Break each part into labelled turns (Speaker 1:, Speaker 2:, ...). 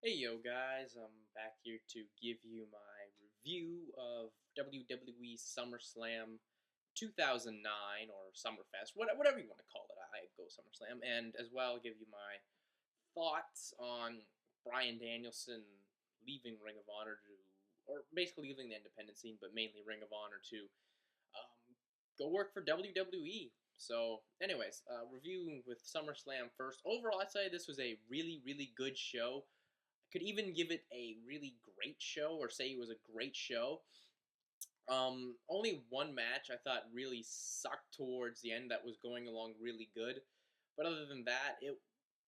Speaker 1: Hey yo guys, I'm back here to give you my review of WWE SummerSlam 2009 or Summerfest, whatever you want to call it. I go SummerSlam, and as well give you my thoughts on Bryan Danielson leaving Ring of Honor to, or basically leaving the independent scene, but mainly Ring of Honor to um, go work for WWE. So, anyways, reviewing with SummerSlam first. Overall, I'd say this was a really good show. Could even give it a really great show or say it was a great show. Only one match I thought really sucked towards the end that was going along really good. But other than that, it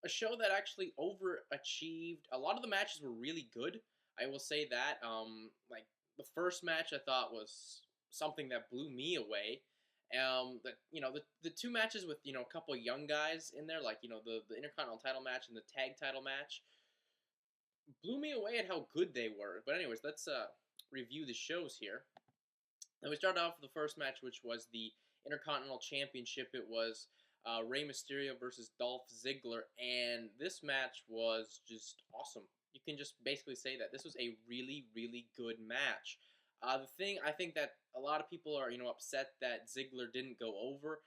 Speaker 1: a show that actually overachieved. A lot of the matches were really good. I will say that. Like the first match I thought was something that blew me away. The two matches with a couple of young guys in there, like the Intercontinental title match and the tag title match blew me away at how good they were. But anyways, let's review the shows here. And we started off with the first match, which was the Intercontinental Championship. It was Rey Mysterio versus Dolph Ziggler, and this match was just awesome. You can just basically say that this was a really good match. The thing I think that a lot of people are upset that Ziggler didn't go over.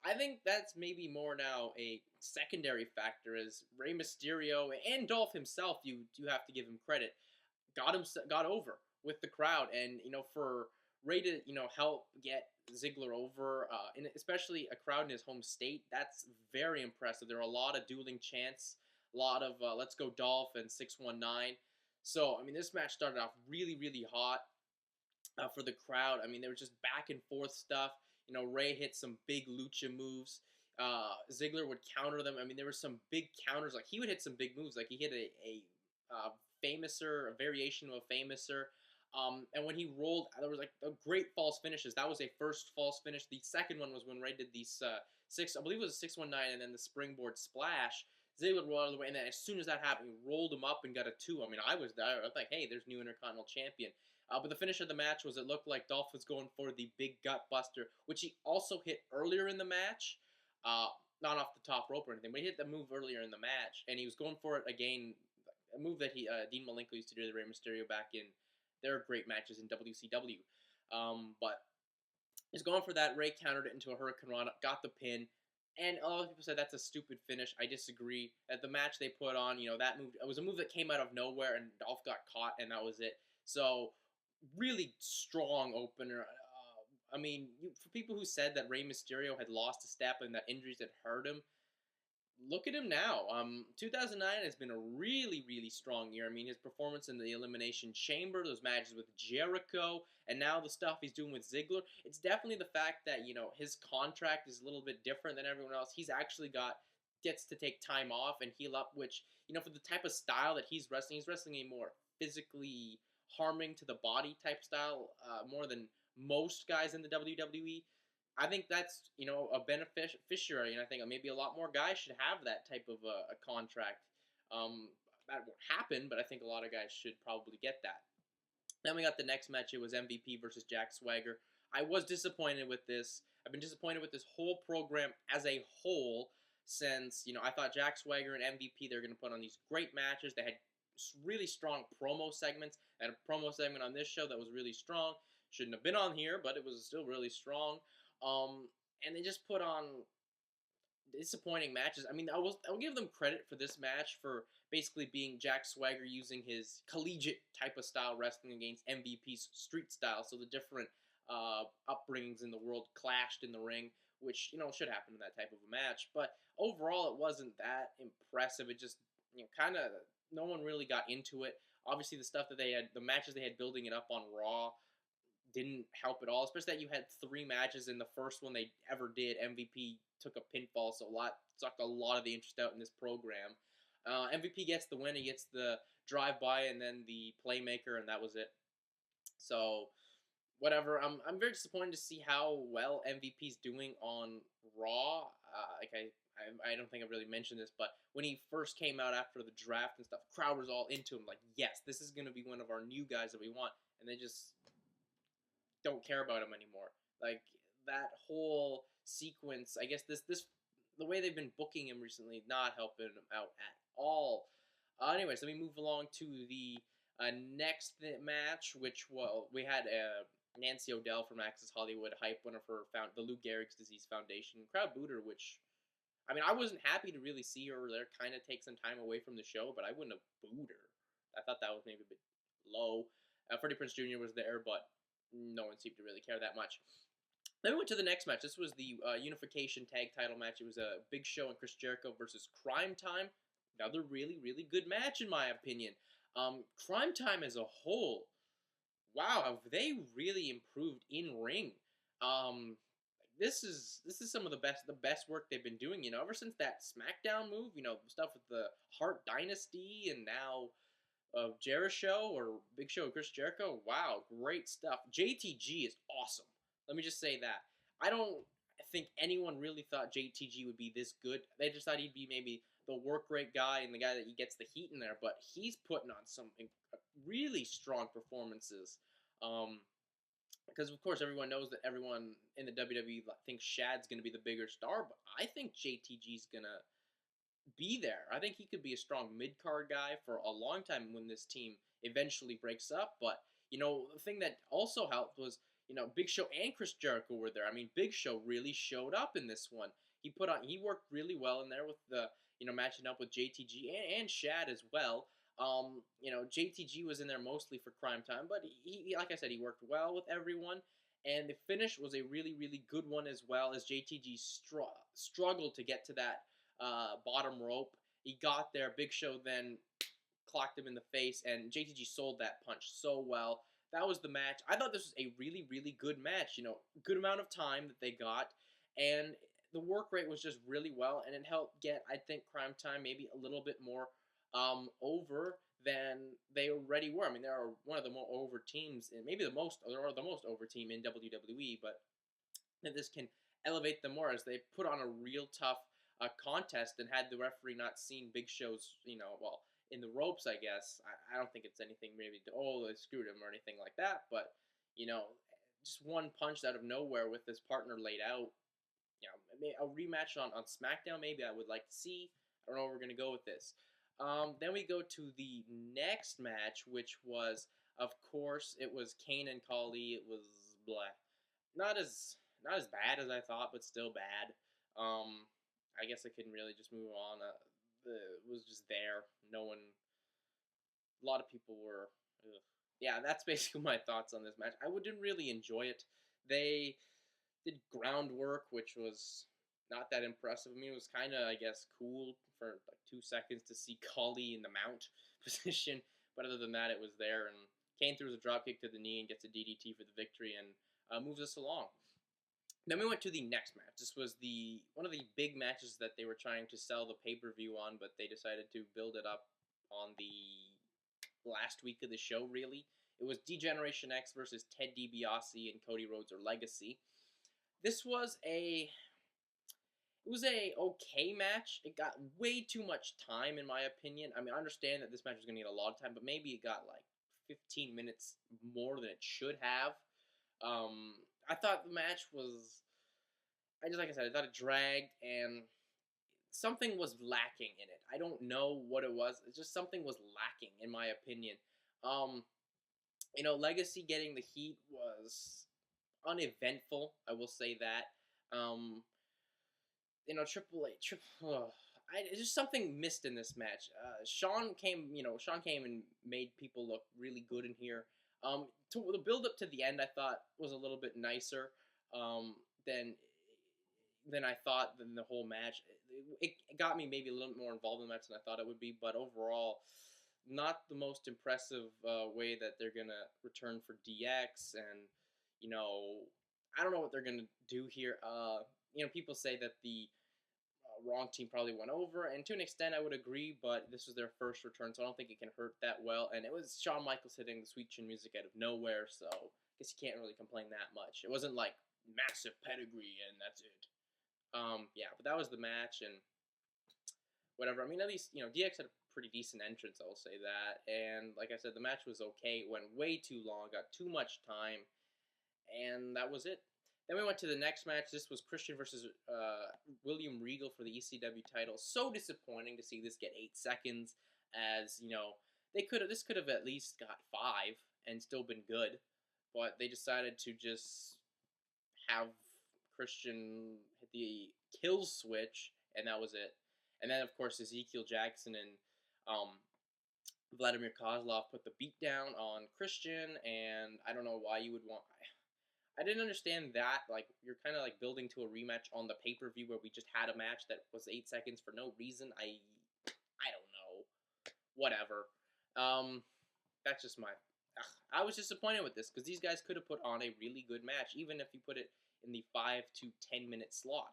Speaker 1: I think that's maybe more now a secondary factor, as Rey Mysterio and Dolph himself. You have to give him credit. Got over with the crowd, and for Rey to help get Ziggler over, and especially a crowd in his home state. That's very impressive. There are a lot of dueling chants, a lot of "Let's go Dolph" and 619. So I mean, this match started off really hot for the crowd. I mean, there was just back and forth stuff. Rey hit some big lucha moves. Ziggler would counter them. I mean, there were some big counters. Like, he would hit some big moves. Like, he hit a famouser, a variation of a famouser. And when he rolled, there was like a great false finishes. That was a first false finish. The second one was when Rey did these I believe it was a 619, and then the springboard splash. Ziggler rolled out of the way, and then as soon as that happened, he rolled him up and got a 2. I mean, I was there. I was like, hey, there's new Intercontinental Champion. But the finish of the match was, it looked like Dolph was going for the big gut buster, which he also hit earlier in the match. Not off the top rope or anything, but he hit the move earlier in the match, and he was going for it again. A move that Dean Malenko used to do to Rey Mysterio back in their great matches in WCW. But he's going for that. Rey countered it into a Hurricane Rana, got the pin. And a lot of people said that's a stupid finish. I disagree. At the match they put on, that move, it was a move that came out of nowhere, and Dolph got caught, and that was it. So, really strong opener. I mean, for people who said that Rey Mysterio had lost a step and that injuries had hurt him, look at him now. 2009 has been a really strong year. I mean, his performance in the Elimination Chamber, those matches with Jericho, and now the stuff he's doing with Ziggler. It's definitely the fact that his contract is a little bit different than everyone else. He's actually gets to take time off and heal up, which for the type of style that he's wrestling a more physically harming to the body type style, more than most guys in the WWE. I think that's a beneficiary, and I think maybe a lot more guys should have that type of a contract. That won't happen, but I think a lot of guys should probably get that. Then we got the next match. It was MVP versus Jack Swagger. I was disappointed with this. I've been disappointed with this whole program as a whole, since I thought Jack Swagger and MVP, they're going to put on these great matches. They had really strong promo segments. I had a promo segment on this show that was really strong. Shouldn't have been on here, but it was still really strong. And they just put on disappointing matches. I mean, I'll give them credit for this match for basically being Jack Swagger using his collegiate type of style wrestling against MVP's street style. So the different upbringings in the world clashed in the ring, which should happen in that type of a match. But overall, it wasn't that impressive. It just kind of, no one really got into it. Obviously, the stuff that they had, the matches they had building it up on Raw, didn't help at all, especially that you had 3 matches. In the first one they ever did, MVP took a pinfall, so sucked a lot of the interest out in this program. MVP gets the win, he gets the drive-by and then the playmaker, and that was it. So, whatever. I'm very disappointed to see how well MVP's doing on Raw. I don't think I really mentioned this, but when he first came out after the draft and stuff, crowd was all into him, like, yes, this is going to be one of our new guys that we want, and they just don't care about him anymore. Like, that whole sequence, I guess the way they've been booking him recently, not helping him out at all. Anyways, let me move along to the next match, which, well, we had Nancy O'Dell from Access Hollywood hype one of her the Lou Gehrig's Disease Foundation. Crowd booed her, which, I mean, I wasn't happy to really see her there, kind of take some time away from the show, but I wouldn't have booed her. I thought that was maybe a bit low. Freddie Prinze Jr. was there, but no one seemed to really care that much. Then we went to the next match. This was the Unification Tag Title match. It was a Big Show and Chris Jericho versus Cryme Tyme. Another really, really good match, in my opinion. Cryme Tyme as a whole, wow, have they really improved in ring? This is some of the best work they've been doing. You know, ever since that SmackDown move, you know, stuff with the Hart Dynasty and now of Jericho or Big Show and Chris Jericho. Wow, great stuff. JTG is awesome. Let me just say that. I don't think anyone really thought JTG would be this good. They just thought he'd be maybe the work rate guy and the guy that he gets the heat in there, but he's putting on some really strong performances. Because, of course, everyone knows that everyone in the WWE thinks Shad's going to be the bigger star, but I think JTG's going to be there. I think he could be a strong mid-card guy for a long time when this team eventually breaks up. But, you know, the thing that also helped was, you know, Big Show and Chris Jericho were there. I mean, Big Show really showed up in this one. He worked really well in there with the, you know, matching up with JTG and Shad as well. You know, JTG was in there mostly for Cryme Tyme, but he like I said, he worked well with everyone. And the finish was a really, really good one as well, as JTG struggled to get to that bottom rope. He got there. Big Show then clocked him in the face, and JTG sold that punch so well. That was the match. I thought this was a really, really good match. You know, good amount of time that they got, and the work rate was just really well, and it helped get, I think, Cryme Tyme maybe a little bit more over than they already were. I mean, they are one of the more over teams, and maybe the most over team in WWE, but this can elevate them more as they put on a real tough contest, and had the referee not seen Big Show's, you know, well, in the ropes, I guess, I don't think it's anything maybe they screwed him or anything like that, but, you know, just one punch out of nowhere with his partner laid out. You know, a rematch on SmackDown maybe I would like to see. I don't know where we're going to go with this. Then we go to the next match, which was, of course, it was Kane and Khali. It was blah. Not as bad as I thought, but still bad. I guess I couldn't really just move on. It was just there. No one. A lot of people were. Ugh. Yeah, that's basically my thoughts on this match. I didn't really enjoy it. They did groundwork, which was not that impressive. I mean, it was kind of, I guess, cool for like 2 seconds to see Khali in the mount position, but other than that, it was there. And Kane throws a dropkick to the knee and gets a DDT for the victory and moves us along. Then we went to the next match. This was one of the big matches that they were trying to sell the pay-per-view on, but they decided to build it up on the last week of the show, really. It was Degeneration-X versus Ted DiBiase and Cody Rhodes, or Legacy. This was a okay match. It got way too much time, in my opinion. I mean, I understand that this match was going to get a lot of time, but maybe it got like 15 minutes more than it should have. I thought the match was, like I said, I thought it dragged, and something was lacking in it. I don't know what it was. It's just something was lacking, in my opinion. You know, Legacy getting the heat was uneventful, I will say that. You know, just something missed in this match. Sean came and made people look really good in here. The build up to the end, I thought, was a little bit nicer than I thought than the whole match. It got me maybe a little more involved in the match than I thought it would be, but overall, not the most impressive way that they're gonna return for DX, and you know, I don't know what they're gonna do here. You know, people say that the wrong team probably went over, and to an extent I would agree, but this was their first return, so I don't think it can hurt that well, and it was Shawn Michaels hitting the sweet chin music out of nowhere, so I guess you can't really complain that much. It wasn't like massive pedigree and that's it. Yeah, but that was the match, and whatever. I mean, at least, you know, DX had a pretty decent entrance, I'll say that, and like I said, the match was okay. It went way too long, got too much time, and that was it. Then we went to the next match. This was Christian versus William Regal for the ECW title. So disappointing to see this get 8 seconds. as this could have at least got 5 and still been good, but they decided to just have Christian hit the kill switch, and that was it. And then of course Ezikeal Jackson and Vladimir Kozlov put the beat down on Christian, and I don't know why you would want. I didn't understand that. Like, you're kind of like building to a rematch on the pay-per-view where we just had a match that was 8 seconds for no reason. I don't know. Whatever. That's just my. I was disappointed with this because these guys could have put on a really good match, even if you put it in the 5 to 10 minute slot.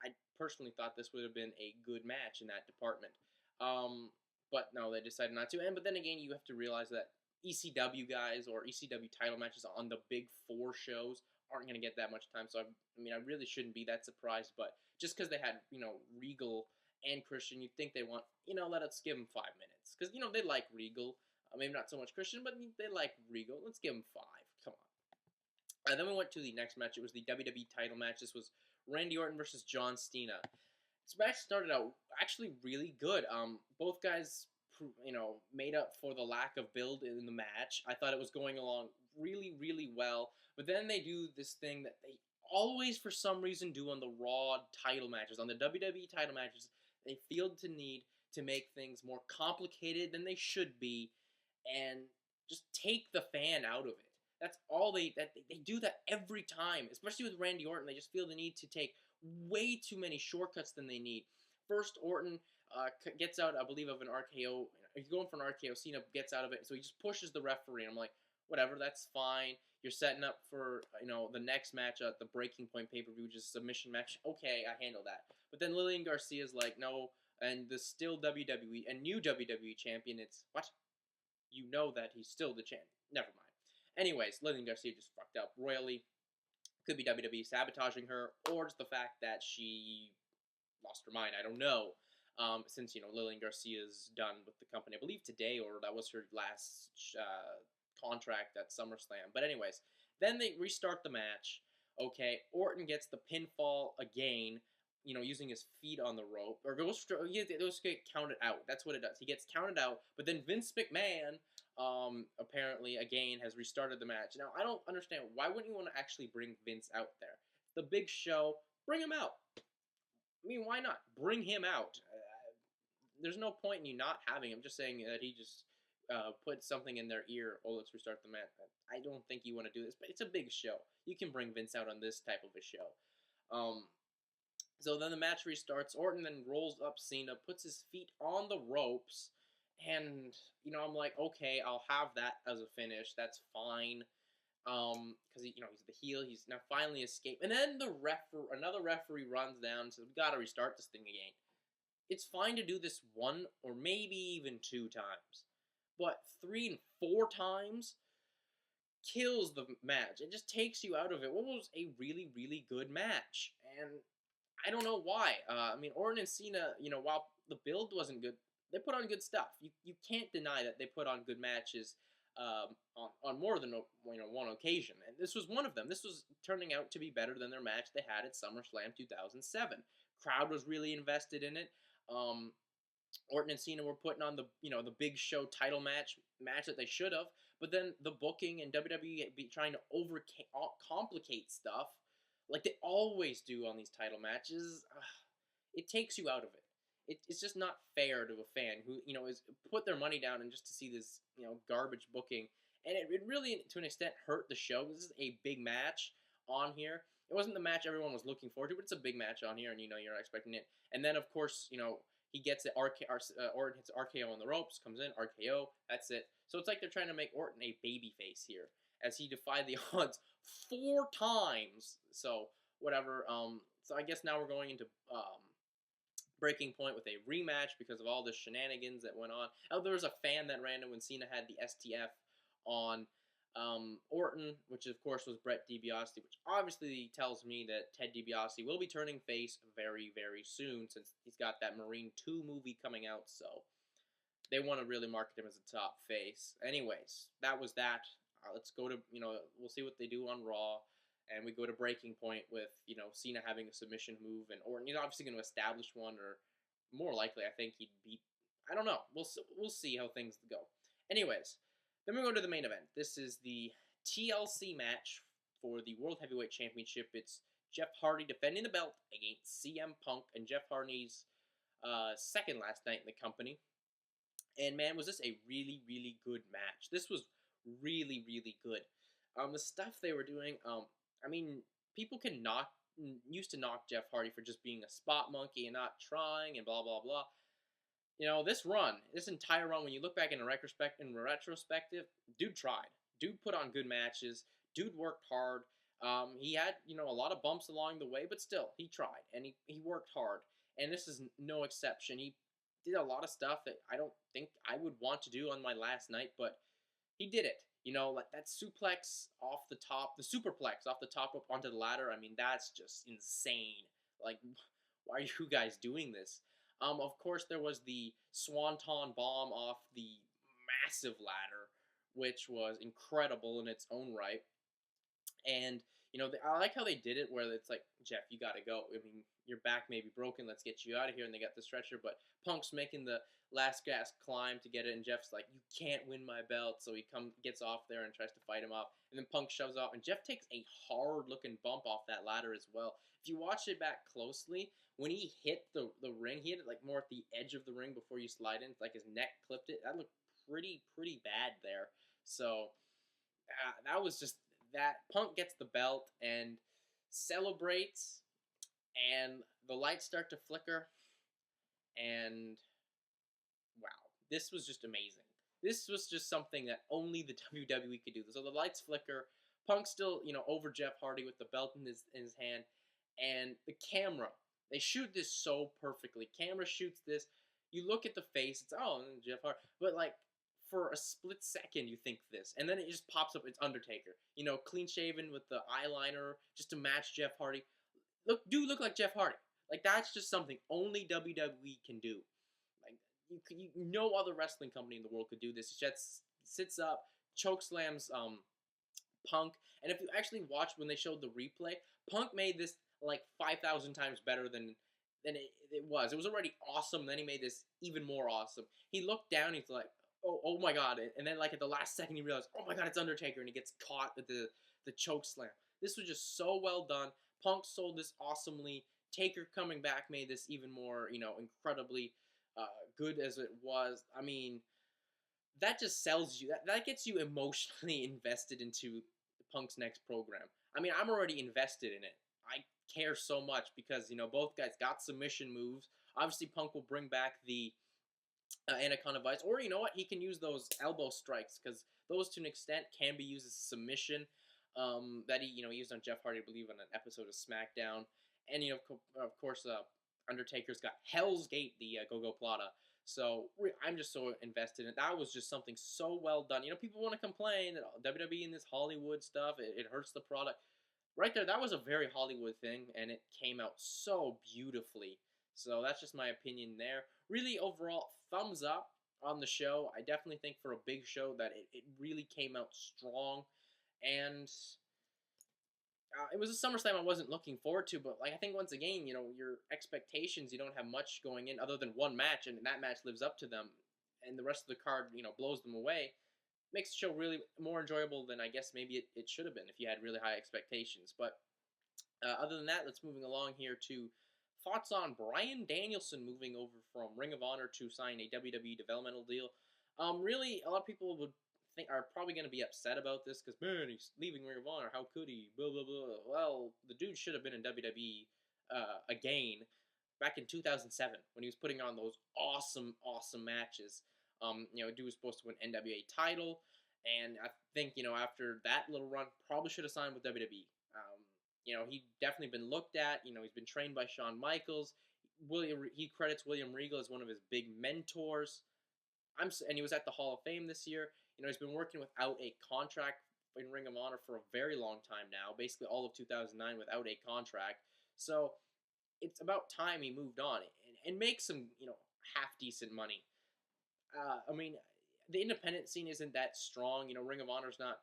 Speaker 1: I personally thought this would have been a good match in that department. But no, they decided not to. But then again, you have to realize that ECW guys or ECW title matches on the big 4 shows aren't going to get that much time. So, I really shouldn't be that surprised. But just because they had, Regal and Christian, you'd think they want, let us give them 5 minutes. Because, they like Regal. Maybe not so much Christian, but they like Regal. Let's give them 5. Come on. And then we went to the next match. It was the WWE title match. This was Randy Orton versus John Cena. This match started out actually really good. Both guys, made up for the lack of build in the match. I thought it was going along really, really well. But then they do this thing that they always, for some reason, do on the Raw title matches. On the WWE title matches, they feel the need to make things more complicated than they should be, and just take the fan out of it. That's all they do that every time, especially with Randy Orton. They just feel the need to take way too many shortcuts than they need. First, Orton gets out, I believe, of an RKO. He's going for an RKO. Cena gets out of it, so he just pushes the referee. I'm like, whatever, that's fine. You're setting up for the next match at the Breaking Point pay-per-view, which is a submission match. Okay, I handle that. But then Lillian Garcia's like, no, and the still WWE and new WWE champion. It's what? You know that he's still the champion. Never mind. Anyways, Lillian Garcia just fucked up royally. Could be WWE sabotaging her, or just the fact that she lost her mind. I don't know. Since Lillian Garcia's done with the company, I believe today, or that was her last contract at SummerSlam. But anyways, then they restart the match. Okay, Orton gets the pinfall again. Using his feet on the rope, or goes get counted out. That's what it does. He gets counted out, but then Vince McMahon, apparently again has restarted the match. Now I don't understand, why wouldn't you want to actually bring Vince out there? The big show, bring him out. Why not bring him out? There's no point in you not having him. Just saying that he just put something in their ear. Oh, let's restart the match. I don't think you want to do this, but it's a big show. You can bring Vince out on this type of a show. So then the match restarts. Orton then rolls up Cena, puts his feet on the ropes, and I'm like, okay, I'll have that as a finish. That's fine. Because he's the heel. He's now finally escaped. And then another referee runs down and says, we gotta restart this thing again. It's fine to do this 1 or maybe even 2 times, but 3 and 4 times kills the match. It just takes you out of it. What was a really, really good match, and I don't know why. Orton and Cena, while the build wasn't good, they put on good stuff. You can't deny that they put on good matches on more than one occasion, and this was one of them. This was turning out to be better than their match they had at SummerSlam 2007. Crowd was really invested in it. Orton and Cena were putting on the big show title match that they should have, but then the booking and WWE be trying to complicate stuff like they always do on these title matches. It takes you out of it. It's just not fair to a fan who is put their money down and just to see this garbage booking, and it really to an extent hurt the show. This is a big match on here. It wasn't the match everyone was looking forward to, but it's a big match on here, and you're expecting it. And then of course he gets it. Orton hits RKO on the ropes, comes in RKO. That's it. So it's like they're trying to make Orton a babyface here, as he defied the odds 4 times. So whatever. So I guess now we're going into Breaking Point with a rematch because of all the shenanigans that went on. There was a fan that ran in when Cena had the STF on Orton, which of course was Brett DiBiase, which obviously tells me that Ted DiBiase will be turning face very, very soon, since he's got that Marine 2 movie coming out, so they want to really market him as a top face. Anyways, that was that. Let's go to, we'll see what they do on Raw, and we go to Breaking Point with, Cena having a submission move, and Orton, he's obviously going to establish one, or more likely, I think he'd beat I don't know. We'll see how things go. Anyways, then we go to the main event. This is the TLC match for the World Heavyweight Championship. It's Jeff Hardy defending the belt against CM Punk, and Jeff Hardy's second last night in the company. And man, was this a really, really good match. This was really, really good. The stuff they were doing, I mean, people used to knock Jeff Hardy for just being a spot monkey and not trying and blah, blah, blah. You know, this entire run, when you look back in retrospective, dude tried. Dude put on good matches. Dude worked hard. He had, a lot of bumps along the way, but still, he tried, and he worked hard. And this is no exception. He did a lot of stuff that I don't think I would want to do on my last night, but he did it. Like that suplex off the top, the superplex off the top up onto the ladder. I mean, that's just insane. Like, why are you guys doing this? Of course, there was the Swanton bomb off the massive ladder, which was incredible in its own right. And, I like how they did it where it's like, Jeff, you got to go. I mean, your back may be broken. Let's get you out of here. And they got the stretcher. But Punk's making the last gasp climb to get it. And Jeff's like, you can't win my belt. So he gets off there and tries to fight him off. And then Punk shoves off. And Jeff takes a hard-looking bump off that ladder as well. If you watch it back closely, when he hit the ring, he hit it like more at the edge of the ring before you slide in. It's like his neck clipped it. That looked pretty bad there. So that was just that. Punk gets the belt and celebrates, and the lights start to flicker, and wow, this was just amazing. This was just something that only the WWE could do. So the lights flicker, Punk still, over Jeff Hardy with the belt in his hand, and the camera, they shoot this so perfectly. Camera shoots this, you look at the face, it's, Jeff Hardy, but like, for a split second, you think this, and then it just pops up. It's Undertaker, clean shaven with the eyeliner, just to match Jeff Hardy. Look like Jeff Hardy. Like, that's just something only WWE can do. Like, no other wrestling company in the world could do this. He just sits up, chokeslams Punk, and if you actually watch when they showed the replay, Punk made this like 5,000 times better than it was. It was already awesome. Then he made this even more awesome. He looked down. He's like, oh my god. And then, like, at the last second, he realized, oh my god, it's Undertaker. And he gets caught with the choke slam. This was just so well done. Punk sold this awesomely. Taker coming back made this even more, incredibly good as it was. I mean, that just sells you. That gets you emotionally invested into Punk's next program. I mean, I'm already invested in it. I care so much because, both guys got submission moves. Obviously, Punk will bring back the Anaconda Vice, or you know what, he can use those elbow strikes, because those to an extent can be used as submission, that he used on Jeff Hardy, I believe, on an episode of SmackDown. And of course, Undertaker's got Hell's Gate, the Go-Go Plata. So I'm just so invested in it. That was just something so well done. People want to complain that WWE and this Hollywood stuff, it hurts the product. Right there, that was a very Hollywood thing, and it came out so beautifully. So that's just my opinion there. Really, overall, thumbs up on the show. I definitely think for a big show that it really came out strong. And it was a SummerSlam I wasn't looking forward to, but I think once again, your expectations, you don't have much going in other than one match, and that match lives up to them, and the rest of the card, blows them away. Makes the show really more enjoyable than I guess maybe it should have been if you had really high expectations. But other than that, let's moving along here to thoughts on Bryan Danielson moving over from Ring of Honor to sign a WWE developmental deal. Really, a lot of people are probably going to be upset about this because, man, he's leaving Ring of Honor. How could he? Blah, blah, blah. Well, the dude should have been in WWE again back in 2007 when he was putting on those awesome matches. Dude was supposed to win NWA title, and I think, after that little run, probably should have signed with WWE. He'd definitely been looked at. He's been trained by Shawn Michaels. He credits William Regal as one of his big mentors. And he was at the Hall of Fame this year. He's been working without a contract in Ring of Honor for a very long time now, basically all of 2009 without a contract. So it's about time he moved on and make some, half-decent money. I mean, the independent scene isn't that strong. Ring of Honor's not,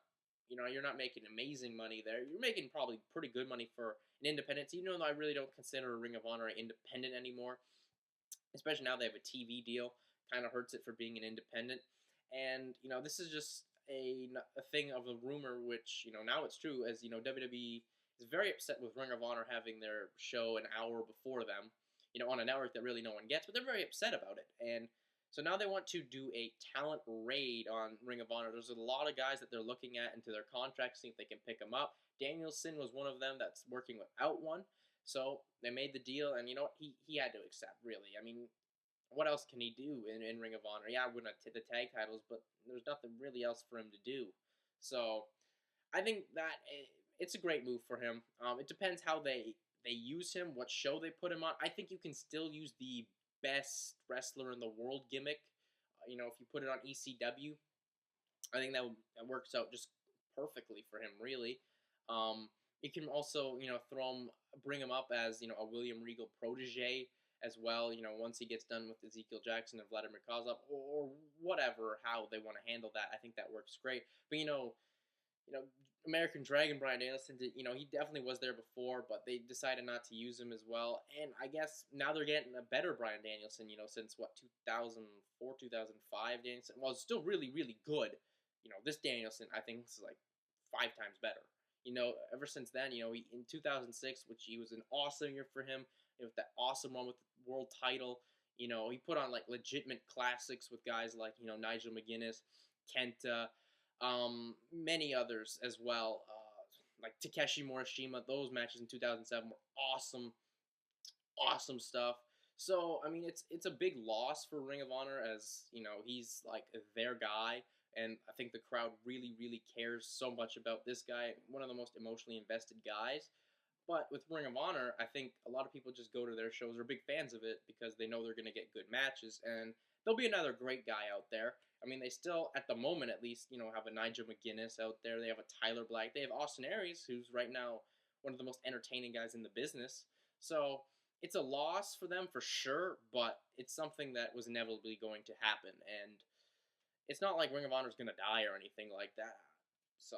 Speaker 1: you're not making amazing money there. You're making probably pretty good money for an independent scene, even though I really don't consider Ring of Honor independent anymore, especially now they have a TV deal. kind of hurts it for being an independent. And this is just a thing of a rumor, which now it's true. As WWE is very upset with Ring of Honor having their show an hour before them, on a network that really no one gets, but they're very upset about it. And so now they want to do a talent raid on Ring of Honor. There's a lot of guys that they're looking at into their contracts, seeing if they can pick them up. Danielson was one of them that's working without one. So they made the deal, and he had to accept, really. I mean, what else can he do in Ring of Honor? Yeah, win the tag titles, but there's nothing really else for him to do. So I think that it's a great move for him. It depends how they use him, what show they put him on. I think you can still use the best wrestler in the world gimmick. If you put it on ECW, I think that works out just perfectly for him, really. You can also, bring him up as, a William Regal protege as well, once he gets done with Ezikeal Jackson and Vladimir Kozlov, or whatever, how they want to handle that. I think that works great. But, American Dragon Bryan Danielson, he definitely was there before, but they decided not to use him as well. And I guess now they're getting a better Bryan Danielson, since, 2004, 2005 Danielson. Well, it's still really, really good. This Danielson, I think, is like 5 times better. Ever since then, in 2006, which he was an awesome year for him, with that awesome run with the world title, he put on, like, legitimate classics with guys like, Nigel McGuinness, Kenta, many others as well, like Takeshi Morishima. Those matches in 2007 were awesome, awesome stuff. So, I mean, it's a big loss for Ring of Honor, as, he's, like, their guy, and I think the crowd really, really cares so much about this guy, one of the most emotionally invested guys. But with Ring of Honor, I think a lot of people just go to their shows, are big fans of it, because they know they're going to get good matches, and there'll be another great guy out there. I mean, they still, at the moment at least, have a Nigel McGuinness out there. They have a Tyler Black. They have Austin Aries, who's right now one of the most entertaining guys in the business. So it's a loss for them for sure, but it's something that was inevitably going to happen. And it's not like Ring of Honor is going to die or anything like that. So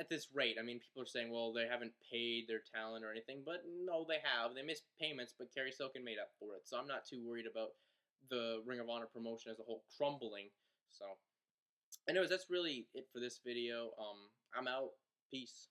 Speaker 1: at this rate, I mean, people are saying, well, they haven't paid their talent or anything, but no, they have. They missed payments, but Kerry Silkin made up for it. So I'm not too worried about the Ring of Honor promotion as a whole crumbling. So anyways, that's really it for this video. I'm out. Peace.